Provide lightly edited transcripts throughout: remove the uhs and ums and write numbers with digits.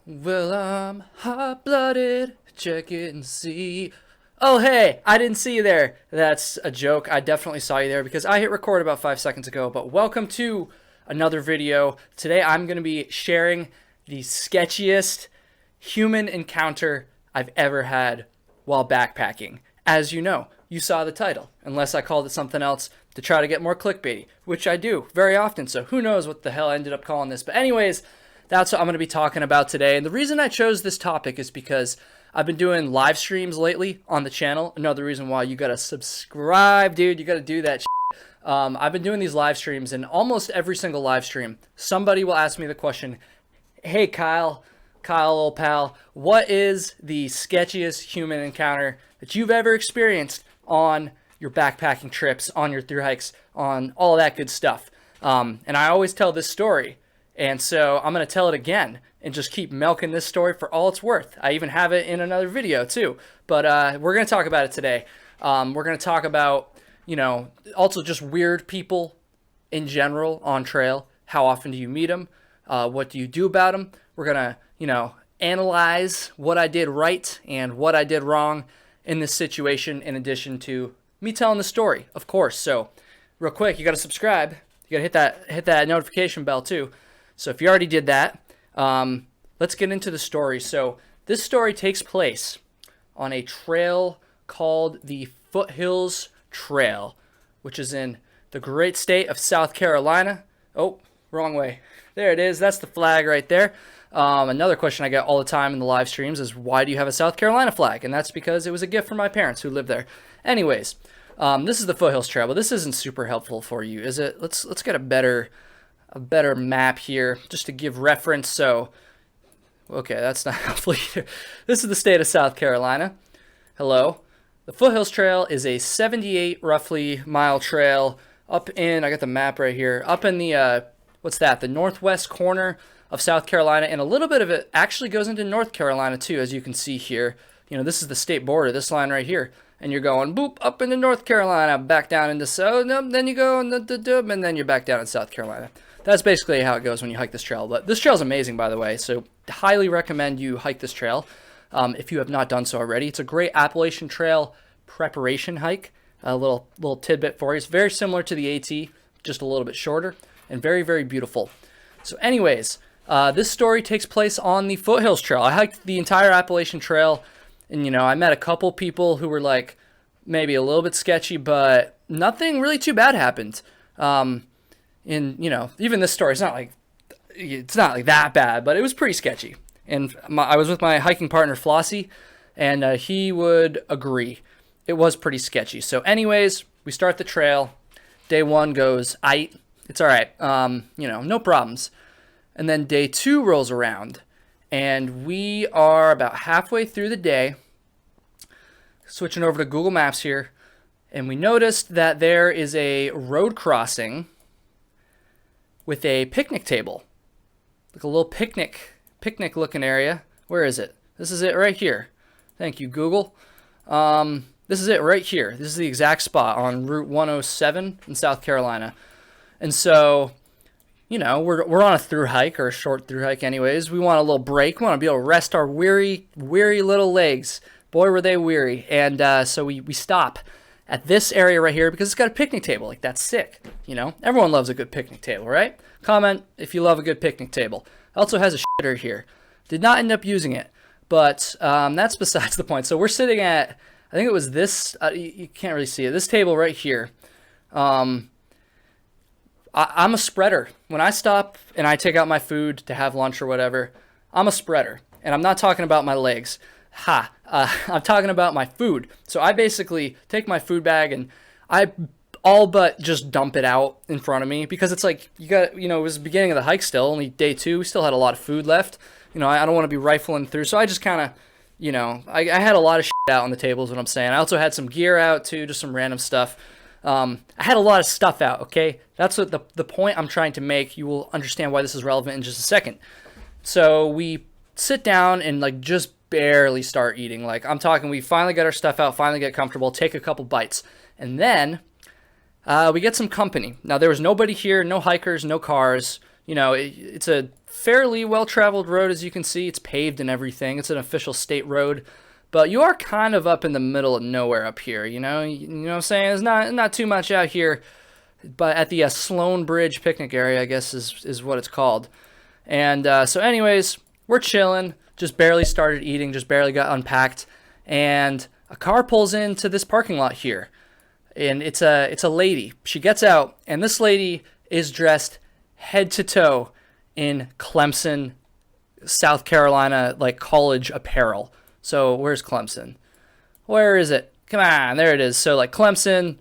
Well, I'm hot-blooded, check it and see. Oh, hey, I didn't see you there. That's a joke. I definitely saw you there because I hit record about 5 seconds ago. But welcome to another video. Today I'm going to be sharing the sketchiest human encounter I've ever had while backpacking. As you know, you saw the title, unless I called it something else to try to get more clickbaity, which I do very often. So who knows what the hell I ended up calling this. But anyways, that's what I'm going to be talking about today. And the reason I chose this topic is because I've been doing live streams lately on the channel. Another reason why you got to subscribe, dude. You got to do that shit. I've been doing these live streams, and almost every single live stream, somebody will ask me the question, hey, Kyle, old pal, what is the sketchiest human encounter that you've ever experienced on your backpacking trips, on your thru hikes, on all that good stuff? And I always tell this story. And so I'm going to tell it again and just keep milking this story for all it's worth. I even have it in another video too. But we're going to talk about it today. We're going to talk about, also just weird people in general on trail. How often do you meet them? What do you do about them? We're going to, analyze what I did right and what I did wrong in this situation, in addition to me telling the story, of course. So real quick, you got to subscribe. You got to hit that notification bell too. So if you already did that, let's get into the story. So this story takes place on a trail called the Foothills Trail, which is in the great state of South Carolina. Oh, wrong way. There it is. That's the flag right there. Another question I get all the time in the live streams is, why do you have a South Carolina flag? And that's because it was a gift from my parents who lived there. Anyways, this is the Foothills Trail, but this isn't super helpful for you, is it? Let's get a better map here just to give reference. So, okay, that's not helpful either. This is the state of South Carolina. Hello. The Foothills Trail is a 78 roughly mile trail up in, I got the map right here, up in the, the northwest corner of South Carolina, and a little bit of it actually goes into North Carolina too, as you can see here. This is the state border, this line right here. And you're going, boop, up into North Carolina, back down into South, then you go, and then you're back down in South Carolina. That's basically how it goes when you hike this trail. But this trail is amazing, by the way, so highly recommend you hike this trail if you have not done so already. It's a great Appalachian Trail preparation hike. A little tidbit for you. It's very similar to the AT, just a little bit shorter, and very, very beautiful. So anyways, this story takes place on the Foothills Trail. I hiked the entire Appalachian Trail, and I met a couple people who were like maybe a little bit sketchy, but nothing really too bad happened. Even this story, it's not like that bad, but it was pretty sketchy. And I was with my hiking partner, Flossie, and he would agree. It was pretty sketchy. So anyways, we start the trail. Day one goes, it's all right. No problems. And then day two rolls around, and we are about halfway through the day, switching over to Google Maps here, and we noticed that there is a road crossing with a picnic table, like a little picnic looking area. Where is it? This is it right here. Thank you, Google. This is it right here. This is the exact spot on Route 107 in South Carolina. And so, we're on a thru hike, or a short thru hike anyways. We want a little break. We want to be able to rest our weary little legs. Boy, were they weary. And so we stop at this area right here because it's got a picnic table. Like, that's sick. Everyone loves a good picnic table, right? Comment if you love a good picnic table. It also has a shitter here. Did not end up using it, but that's besides the point. So we're sitting at, I think it was this, you can't really see it, this table right here. I'm a spreader. When I stop and I take out my food to have lunch or whatever, I'm a spreader. And I'm not talking about my legs. I'm talking about my food. So I basically take my food bag and I all but just dump it out in front of me, because it's like, it was the beginning of the hike still, only day two. We still had a lot of food left. I don't want to be rifling through. So I just kind of, I had a lot of shit out on the table is what I'm saying. I also had some gear out too, just some random stuff. I had a lot of stuff out, okay? That's what the point I'm trying to make. You will understand why this is relevant in just a second. So we sit down and just barely start eating. I'm talking, we finally get our stuff out, finally get comfortable, take a couple bites. And then we get some company. Now, there was nobody here, no hikers, no cars, it's a fairly well-traveled road, as you can see. It's paved and everything. It's an official state road. But you are kind of up in the middle of nowhere up here, you know what I'm saying? There's not too much out here, but at the Sloan Bridge picnic area, I guess is what it's called. And so anyways, we're chilling, just barely started eating, just barely got unpacked, and a car pulls into this parking lot here. And it's a lady. She gets out, and this lady is dressed head to toe in Clemson, South Carolina, like college apparel. So where's Clemson? Where is it? Come on, there it is. So like Clemson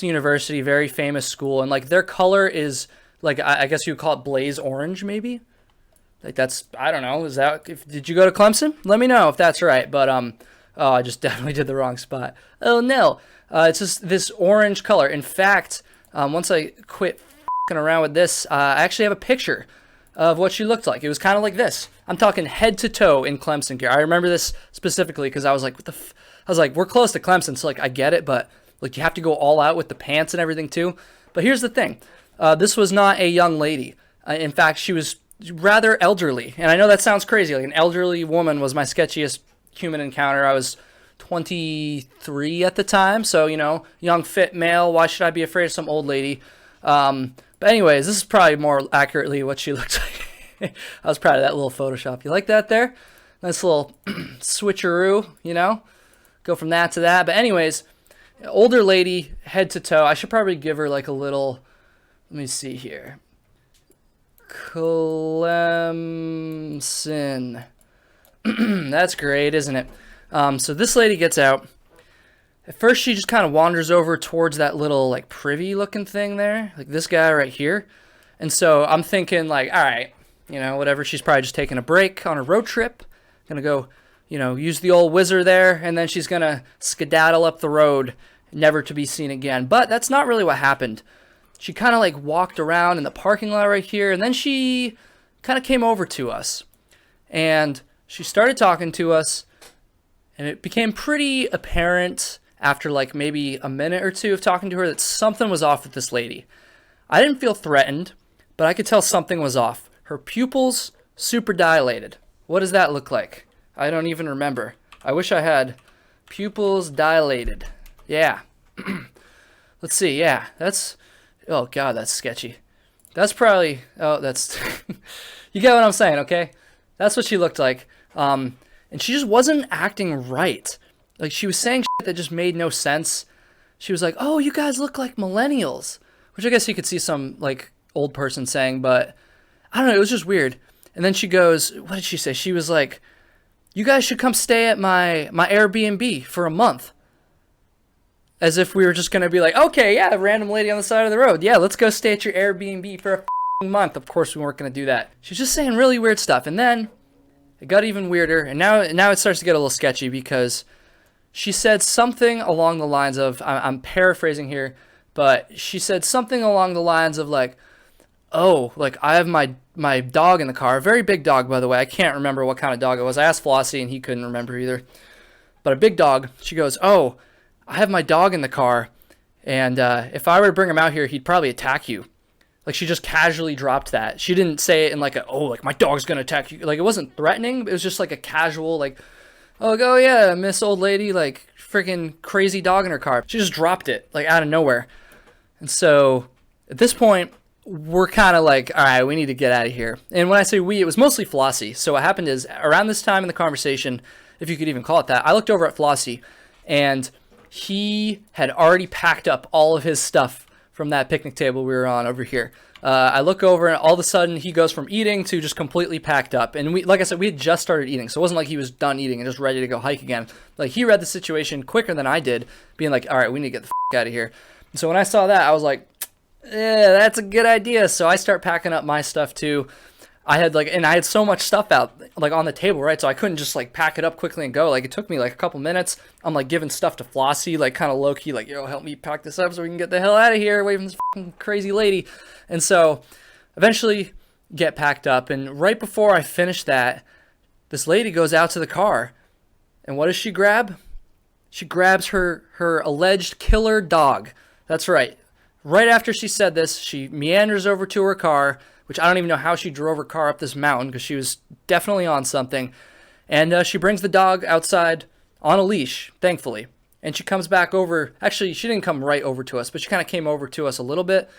University, very famous school, and like their color is like, I guess you would call it blaze orange, maybe. Like that's, I don't know. Did you go to Clemson? Let me know if that's right. But oh, I just definitely did the wrong spot. Oh no, it's just this orange color. In fact, once I quit f***ing around with this, I actually have a picture of what she looked like. It was kind of like this. I'm talking head to toe in Clemson gear. I remember this specifically because I was like, I was like, we're close to Clemson, so like I get it, but like you have to go all out with the pants and everything too. But here's the thing. This was not a young lady. In fact, she was rather elderly. And I know that sounds crazy. Like an elderly woman was my sketchiest human encounter. I was 23 at the time. So, young, fit male. Why should I be afraid of some old lady? But anyways, this is probably more accurately what she looked like. I was proud of that little Photoshop. You like that there? Nice little switcheroo, Go from that to that. But anyways, older lady, head to toe. I should probably give her like a little, let me see here. Clemson. That's great, isn't it? So this lady gets out. At first, she just kind of wanders over towards that little, like, privy looking thing there. Like, this guy right here. And so I'm thinking, like, all right, whatever. She's probably just taking a break on a road trip. Gonna go, use the old whizzer there. And then she's gonna skedaddle up the road, never to be seen again. But that's not really what happened. She kind of, like, walked around in the parking lot right here. And then she kind of came over to us. And she started talking to us. And it became pretty apparent after like maybe a minute or two of talking to her that something was off with this lady. I didn't feel threatened, but I could tell something was off. Her pupils super dilated. What does that look like? I don't even remember. I wish I had pupils dilated. Yeah. Let's see. Yeah, oh God, that's sketchy. That's probably, that's, you get what I'm saying, okay? That's what she looked like. And she just wasn't acting right. Like, she was saying shit that just made no sense. She was like, oh, you guys look like millennials. Which I guess you could see some, like, old person saying, but I don't know, it was just weird. And then she goes, what did she say? She was like, you guys should come stay at my Airbnb for a month. As if we were just going to be like, okay, yeah, a random lady on the side of the road. Yeah, let's go stay at your Airbnb for a month. Of course we weren't going to do that. She was just saying really weird stuff. And then it got even weirder. And now it starts to get a little sketchy because she said something along the lines of, I'm paraphrasing here, but she said something along the lines of like, oh, like I have my dog in the car, a very big dog, by the way. I can't remember what kind of dog it was. I asked Flossie and he couldn't remember either, but a big dog. She goes, oh, I have my dog in the car, and if I were to bring him out here, he'd probably attack you. Like, she just casually dropped that. She didn't say it in like like my dog's gonna attack you. Like, it wasn't threatening. It was just like a casual, like, oh yeah, Miss Old Lady, like, freaking crazy dog in her car. She just dropped it, like, out of nowhere. And so, at this point, we're kind of like, all right, we need to get out of here. And when I say we, it was mostly Flossie. So what happened is, around this time in the conversation, if you could even call it that, I looked over at Flossie, and he had already packed up all of his stuff from that picnic table we were on over here. I look over, and all of a sudden, he goes from eating to just completely packed up. And we, like I said, we had just started eating, so it wasn't like he was done eating and just ready to go hike again. Like, he read the situation quicker than I did, being like, all right, we need to get the f*** out of here. And so when I saw that, I was like, yeah, that's a good idea. So I start packing up my stuff too. I had so much stuff out, like, on the table, right? So I couldn't just, like, pack it up quickly and go. Like, it took me, like, a couple minutes. I'm, like, giving stuff to Flossie, like, kind of low-key, like, yo, help me pack this up so we can get the hell out of here away from this fucking crazy lady. And so, eventually, get packed up. And right before I finish that, this lady goes out to the car. And what does she grab? She grabs her alleged killer dog. That's right. Right after she said this, she meanders over to her car, which I don't even know how she drove her car up this mountain because she was definitely on something. And she brings the dog outside on a leash, thankfully. And she comes back over. Actually, she didn't come right over to us, but she kind of came over to us a little bit,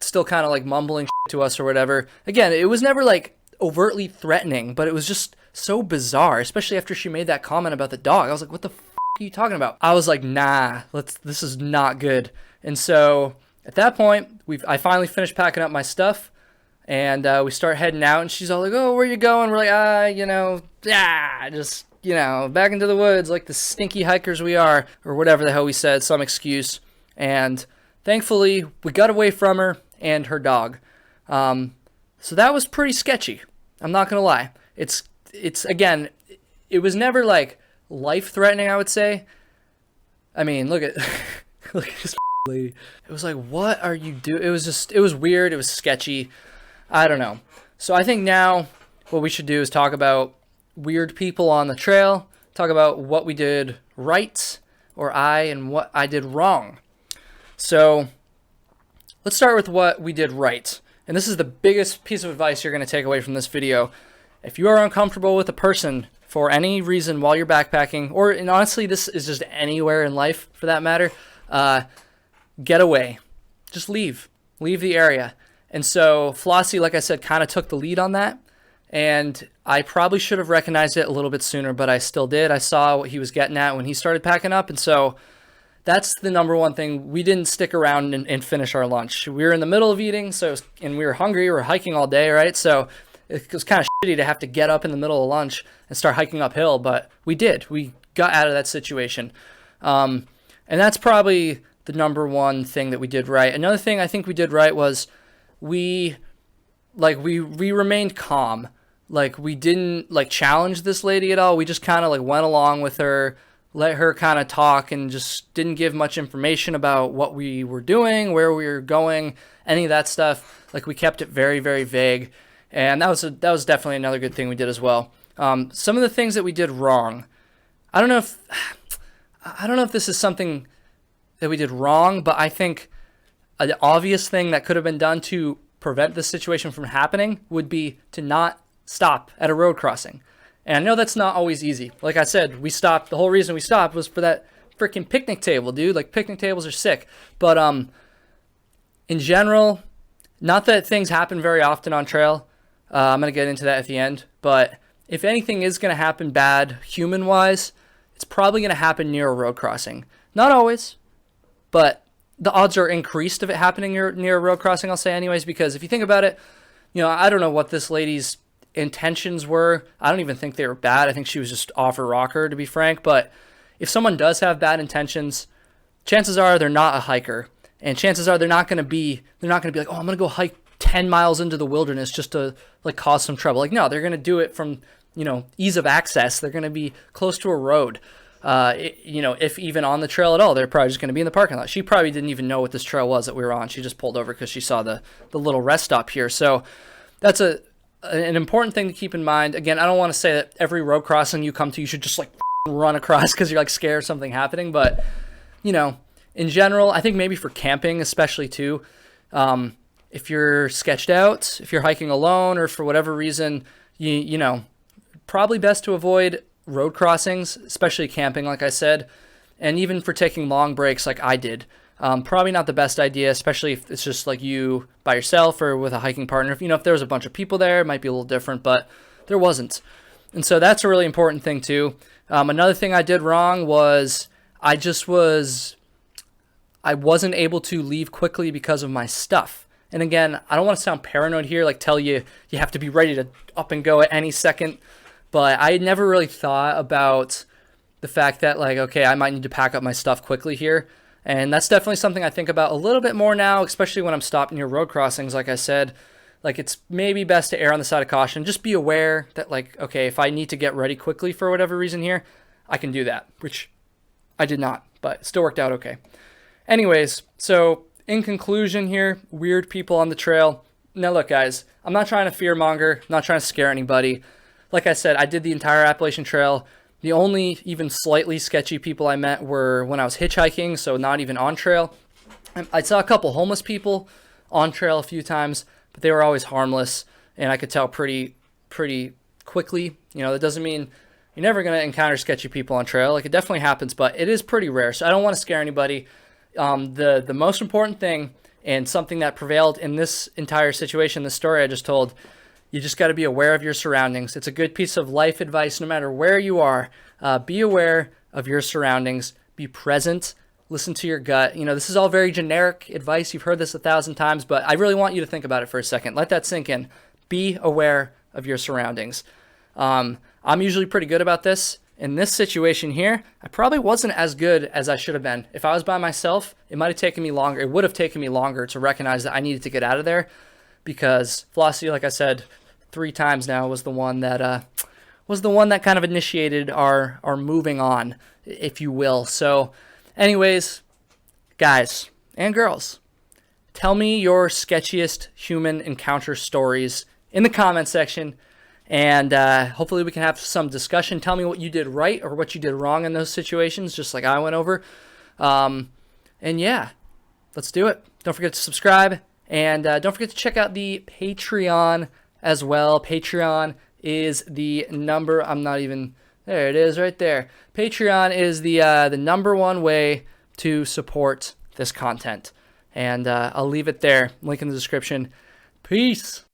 still kind of like mumbling to us or whatever. Again, it was never like overtly threatening, but it was just so bizarre, especially after she made that comment about the dog. I was like, what the are you talking about? I was like, nah, this is not good. And so at that point, I finally finished packing up my stuff, and we start heading out, and she's all like, oh, where you going? We're like, just, back into the woods like the stinky hikers we are, or whatever the hell we said, some excuse. And thankfully, we got away from her and her dog. So that was pretty sketchy. I'm not going to lie. It's again, it was never like life-threatening, I would say. I mean, look at this lady. It was like, what are you doing? It was weird. It was sketchy. I don't know. So I think now what we should do is talk about weird people on the trail, talk about what we did right, and what I did wrong. So let's start with what we did right. And this is the biggest piece of advice you're going to take away from this video. If you are uncomfortable with a person for any reason while you're backpacking, and honestly, this is just anywhere in life for that matter, get away. Just leave. Leave the area. And so Flossie, like I said, kind of took the lead on that. And I probably should have recognized it a little bit sooner, but I still did. I saw what he was getting at when he started packing up. And so that's the number one thing. We didn't stick around and finish our lunch. We were in the middle of eating, and we were hungry. We were hiking all day, right? So it was kind of shitty to have to get up in the middle of lunch and start hiking uphill, but we did. We got out of that situation. And that's probably the number one thing that we did right. Another thing I think we did right was we remained calm. Like, we didn't challenge this lady at all. We just kind of went along with her, let her kind of talk, and just didn't give much information about what we were doing, where we were going, any of that stuff. We kept it very, very vague. And that was definitely another good thing we did as well. Some of the things that we did wrong, I don't know if this is something that we did wrong, but I think an obvious thing that could have been done to prevent this situation from happening would be to not stop at a road crossing. And I know that's not always easy. Like I said, we stopped. The whole reason we stopped was for that freaking picnic table, dude. Picnic tables are sick. But in general, not that things happen very often on trail. I'm going to get into that at the end. But if anything is going to happen bad human-wise, it's probably going to happen near a road crossing. Not always, but the odds are increased of it happening near a road crossing, I'll say anyways, because if you think about it, I don't know what this lady's intentions were. I don't even think they were bad. I think she was just off her rocker, to be frank. But if someone does have bad intentions, chances are they're not a hiker, and chances are they're not going to be like, oh, I'm going to go hike 10 miles into the wilderness just to cause some trouble. No, they're going to do it from ease of access. They're going to be close to a road. If even on the trail at all, they're probably just going to be in the parking lot. She probably didn't even know what this trail was that we were on. She just pulled over because she saw the little rest stop here. So that's an important thing to keep in mind. Again, I don't want to say that every road crossing you come to, you should just run across because you're scared of something happening. But, in general, I think maybe for camping, especially too, if you're sketched out, if you're hiking alone, or for whatever reason, probably best to avoid road crossings, especially camping, like I said, and even for taking long breaks like I did. Probably not the best idea, especially if it's just you by yourself or with a hiking partner. If there was a bunch of people there, it might be a little different, but there wasn't. And so that's a really important thing too. Another thing I did wrong was I wasn't able to leave quickly because of my stuff. And again, I don't want to sound paranoid here, tell you have to be ready to up and go at any second. But I never really thought about the fact that, okay, I might need to pack up my stuff quickly here. And that's definitely something I think about a little bit more now, especially when I'm stopped near road crossings, like I said. It's maybe best to err on the side of caution. Just be aware that, okay, if I need to get ready quickly for whatever reason here, I can do that, which I did not, but it still worked out okay. Anyways, so in conclusion here, weird people on the trail. Now, look, guys, I'm not trying to fearmonger. I'm not trying to scare anybody. Like I said, I did the entire Appalachian Trail. The only even slightly sketchy people I met were when I was hitchhiking, so not even on trail. I saw a couple homeless people on trail a few times, but they were always harmless, and I could tell pretty quickly. That doesn't mean you're never going to encounter sketchy people on trail. Like, it definitely happens, but it is pretty rare. So I don't want to scare anybody. The most important thing, and something that prevailed in this entire situation, the story I just told, you just got to be aware of your surroundings. It's a good piece of life advice no matter where you are. Be aware of your surroundings. Be present. Listen to your gut. This is all very generic advice. You've heard this 1,000 times, but I really want you to think about it for a second. Let that sink in. Be aware of your surroundings. I'm usually pretty good about this. In this situation here, I probably wasn't as good as I should have been. If I was by myself, it might have taken me longer. It would have taken me longer to recognize that I needed to get out of there, because Flossie, like I said 3 times now, was the one that kind of initiated our moving on, if you will. So, anyways, guys and girls, tell me your sketchiest human encounter stories in the comment section. And hopefully we can have some discussion. Tell me what you did right or what you did wrong in those situations, just like I went over. And yeah, let's do it. Don't forget to subscribe. And don't forget to check out the Patreon as well. Patreon is the number. There it is right there. Patreon is the number one way to support this content. And I'll leave it there. Link in the description. Peace.